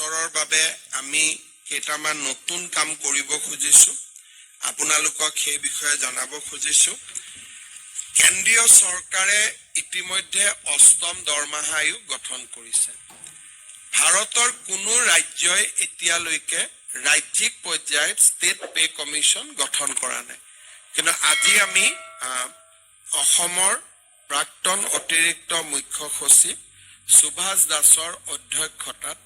বছৰৰ বাবে আমি কেইটামান নতুন কাম কৰিব খুজিছোঁ আপোনালোকক সেই বিষয়ে জনাব খুজিছোঁ কেন্দ্ৰীয় চৰকাৰে ইতিমধ্যে অষ্টম দৰমহা আয়োগ গঠন কৰিছে ভাৰতৰ কোনো ৰাজ্যই এতিয়ালৈকে ৰাজ্যিক পৰ্যায়ত ষ্টেট পে কমিশ্যন গঠন কৰা নাই কিন্তু আজি আমি অসমৰ প্ৰাক্তন অতিৰিক্ত মুখ্য সচিব সুভাষ দাসৰ অধ্যক্ষতাত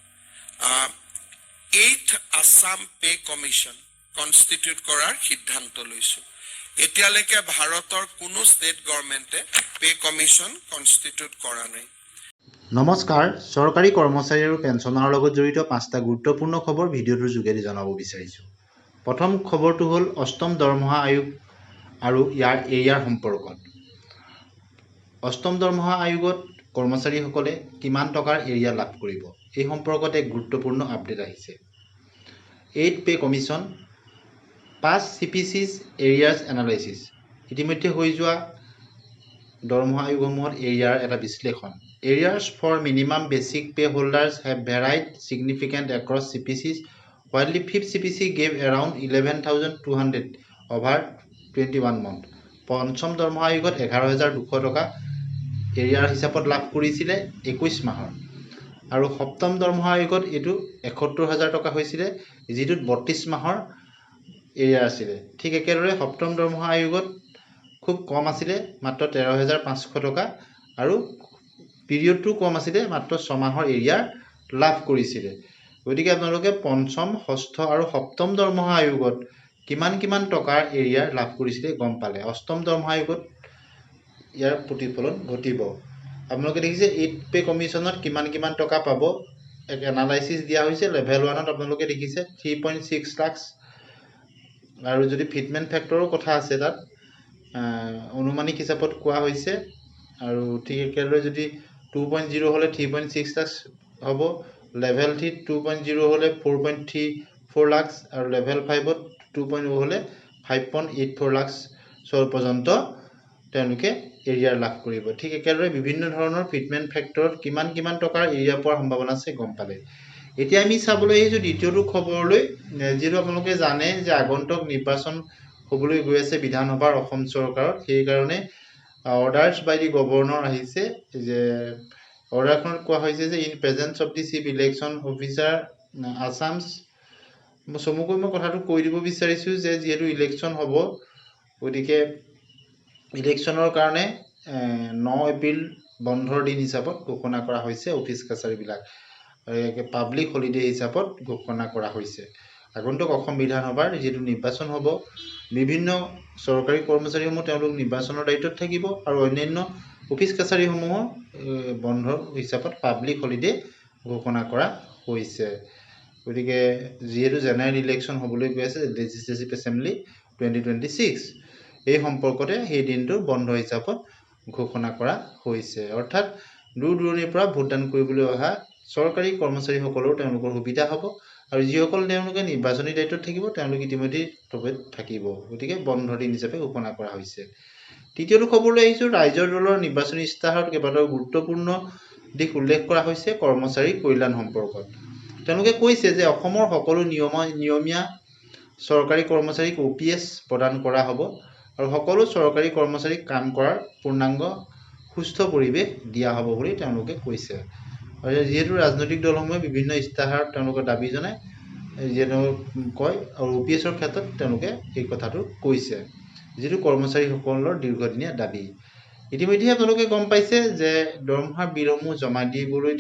8th Assam Pay Commission constitute কৰাৰ সিদ্ধান্ত লৈছো এতিয়ালৈকে ভাৰতৰ কোনো ষ্টেট গভৰ্ণমেণ্টে পে কমিশ্যন কনষ্টিটিউট কৰা নাই নমস্কাৰ চৰকাৰী কৰ্মচাৰী আৰু পেঞ্চনাৰৰ লগত জড়িত পাঁচটা গুৰুত্বপূৰ্ণ খবৰ ভিডিঅ'টোৰ যোগেদি জনাব বিচাৰিছো প্ৰথম খবৰটো হ'ল অষ্টম দৰমহা আয়োগ আৰু ইয়াৰ এৰিয়াৰ সম্পৰ্কত অষ্টম দৰমহা আয়োগত কৰ্মচাৰীসকলে কিমান টকাৰ এৰিয়া লাভ কৰিব এই সম্পৰ্কত এক গুৰুত্বপূৰ্ণ আপডেট আহিছে 8th pay commission 5 CPCs areas analysis ইতিমধ্যে হৈ যোৱা দৰমহা আয়োগসমূহৰ এৰিয়াৰ এটা বিশ্লেষণ Areas for minimum basic pay holders have varied significantly across CPCs, while the 5th CPC gave around 11,200 over 21 months. পঞ্চম দৰমহা আয়োগত 11,200 টকা এৰিয়াৰ হিচাপত লাভ কৰিছিলে 21 মাহৰ আৰু সপ্তম দৰমহা আয়োগত এইটো 71,000 টকা হৈছিলে যিটোত 32 মাহৰ এৰিয়া আছিলে ঠিক একেদৰে সপ্তম দৰমহা আয়োগত খুব কম আছিলে মাত্ৰ 13,500 টকা আৰু পিৰিয়ডটো কম আছিলে মাত্ৰ 6 মাহৰ এৰিয়া লাভ কৰিছিলে গতিকে আপোনালোকে পঞ্চম ষষ্ঠ আৰু সপ্তম দৰমহা আয়োগত কিমান টকাৰ এৰিয়া লাভ কৰিছিলে গম পালে অষ্টম দৰমহা আয়োগত ইয়াৰ প্ৰতিফলন ঘটিব আপোনালোকে দেখিছে 8th পে কমিশ্যনত কিমান টকা পাব এক এনালাইসিস দিয়া হৈছে লেভেল 1ত আপোনালোকে দেখিছে 3.6 লাখ আৰু যদি ফিটমেন্ট ফ্যাক্টৰৰ কথা আছে তাত অনুমানিক হিচাপত কোৱা হৈছে আৰু ঠিক একেদৰে যদি 2.0 হলে 3.6 লাখ হ'ব লেভেল 3 2.0 হলে 4.34 লাখ আৰু লেভেল 5 ত 2.0 হলে 5.84 লাখ পৰ্যন্ত তেওঁলোকে এৰিয়া লাভ কৰিব ঠিক একেদৰে বিভিন্ন ধৰণৰ ফিটমেন্ট ফ্যাক্টৰত কিমান টকাৰ এৰিয়া পোৱাৰ সম্ভাৱনা আছে গম পালে এতিয়া আমি চাবলৈ আহিছো দ্বিতীয়টো খবৰলৈ যেটো আপোনালোকে জানে যে আগন্তুক নিৰ্বাচন হ'বলৈ গৈ আছে বিধানসভাৰ অসম চৰকাৰত সেই কাৰণে orders by the governor আহিছে যে অৰ্ডাৰখনত কোৱা হৈছে যে in presence of the chief election officer আসামছ সমুকৈ মই কথাটো কৈ দিব বিচাৰিছো যে যেহেতু ইলেকশ্যন হ'ব গতিকে ইলেকশ্যনৰ কাৰণে 9 এপ্ৰিল বন্ধৰ দিন হিচাপত ঘোষণা কৰা হৈছে অফিচ কাছাৰীবিলাক পাব্লিক হলিডে হিচাপত ঘোষণা কৰা হৈছে আগন্তুক অসম বিধানসভাৰ যেটো নিৰ্বাচন হ'ব বিভিন্ন চৰকাৰী কৰ্মচাৰীসমূহ তেওঁলোক নিৰ্বাচনৰ দায়িত্বত থাকিব আৰু অন্যান্য অফিচ কাছাৰীসমূহ বন্ধ হিচাপত পাব্লিক হলিডে ঘোষণা কৰা হৈছে গতিকে যেহেতু জেনাৰেল ইলেকশ্যন হ'বলৈ গৈ আছে লেজিসলেটিভ এছেম্বলি 2026 এই সম্পৰ্কতে সেই দিনটো বন্ধ হিচাপত ঘোষণা কৰা হৈছে অৰ্থাৎ দূৰদূৰণিৰ পৰা ভোটদান কৰিবলৈ অহা চৰকাৰী কৰ্মচাৰীসকলৰ তেওঁলোকৰ সুবিধা হ'ব আৰু যিসকল তেওঁলোকে নিৰ্বাচনী দায়িত্বত থাকিব তেওঁলোক ইতিমধ্যে তবেত থাকিব গতিকে বন্ধ দিন হিচাপে ঘোষণা কৰা হৈছে তৃতীয়টো খবৰলৈ আহিছো ৰাজ্যৰ দলৰ নিৰ্বাচনী ইস্তাহাৰত কেইবাটাও গুৰুত্বপূৰ্ণ দিশ উল্লেখ কৰা হৈছে কৰ্মচাৰী কল্যাণ সম্পৰ্কত তেওঁলোকে কৈছে যে অসমৰ সকলো নিয়মীয়া চৰকাৰী কৰ্মচাৰীক OPS প্ৰদান কৰা হ'ব আৰু সকলো চৰকাৰী কৰ্মচাৰীক কাম কৰাৰ পূৰ্ণাংগ সুস্থ পৰিৱেশ দিয়া হ'ব বুলি তেওঁলোকে কৈছে আৰু যেহেতু ৰাজনৈতিক দলসমূহে বিভিন্ন ইস্তাহাৰত তেওঁলোকৰ দাবী জনায় যেনো কয় আৰু OPSৰ ক্ষেত্ৰত তেওঁলোকে এই কথাটো কৈছে যেটো কৰ্মচাৰীসকলৰ দীৰ্ঘদিনীয়া দাবী ইতিমধ্যে আপোনালোকে গম পাইছে যে দৰমহা বিলসমূহ জমা দিবলৈ